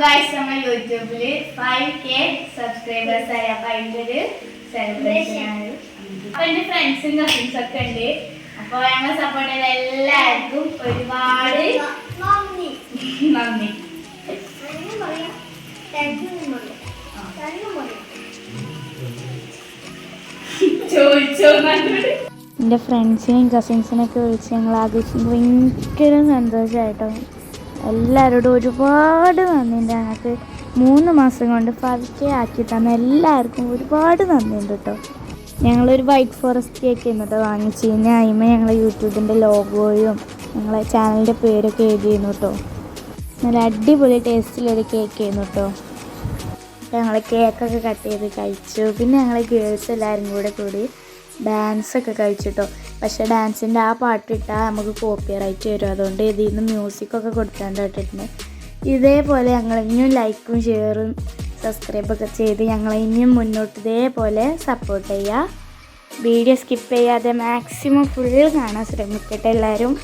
Guys നമ്മൾ യൂട്യൂബിൽ 5K subscribers ആയി. അപ്പൊ അതിൻ്റെ ഒരു സെലിബ്രേഷൻ ആണ്. അപ്പൊ എന്റെ ഫ്രണ്ട്സും കസിൻസും ഒക്കെ ഉണ്ട്. അപ്പൊ ഞങ്ങൾ സപ്പോർട്ട് ചെയ്ത എല്ലാവർക്കും ഒരുപാട് നന്ദി. ചോദിച്ചോ? എൻ്റെ ഫ്രണ്ട്സിനെയും കസിൻസിനൊക്കെ വിളിച്ച് ഞങ്ങൾ ആഘോഷിക്കുമ്പോൾ ഭയങ്കര സന്തോഷമായിട്ടോ. എല്ലാവരോടും ഒരുപാട് നന്ദിയുണ്ട്. ഞങ്ങൾക്ക് 3 മാസം കൊണ്ട് 5K ആക്കി തന്ന എല്ലാവർക്കും ഒരുപാട് നന്ദിയുണ്ട് കേട്ടോ. ഞങ്ങളൊരു വൈറ്റ് ഫോറസ്റ്റ് കേക്ക് എന്നിട്ട് വാങ്ങിച്ചു. ഇനി അതിന്മേൽ ഞങ്ങളെ യൂട്യൂബിൻ്റെ ലോഗോയും ഞങ്ങളെ ചാനലിൻ്റെ പേരൊക്കെ എഴുതിയിരുന്നു കേട്ടോ. നല്ല അടിപൊളി ടേസ്റ്റിലൊരു കേക്ക് ആയിരുന്നു കേട്ടോ. ഞങ്ങൾ കേക്കൊക്കെ കട്ട് ചെയ്ത് കഴിച്ചു. പിന്നെ ഞങ്ങൾ ഗേൾസ് എല്ലാവരും കൂടി ഡാൻസൊക്കെ കഴിച്ചിട്ടോ. പക്ഷേ ഡാൻസിൻ്റെ ആ പാട്ടിട്ടാൽ നമുക്ക് കോപ്പിറൈറ്റ് വരും. അതുകൊണ്ട് ഇതിൽ നിന്ന് മ്യൂസിക്കൊക്കെ കൊടുക്കാണ്ട് ഇട്ടിട്ടുണ്ട്. ഇതേപോലെ ഞങ്ങൾ ഇനിയും ലൈക്കും ഷെയറും സബ്സ്ക്രൈബൊക്കെ ചെയ്ത് ഞങ്ങൾ ഇനിയും മുന്നോട്ട് ഇതേപോലെ സപ്പോർട്ട് ചെയ്യുക. വീഡിയോ സ്കിപ്പ് ചെയ്യാതെ മാക്സിമം ഫുൾ കാണാൻ ശ്രമിക്കട്ടെ എല്ലാവരും.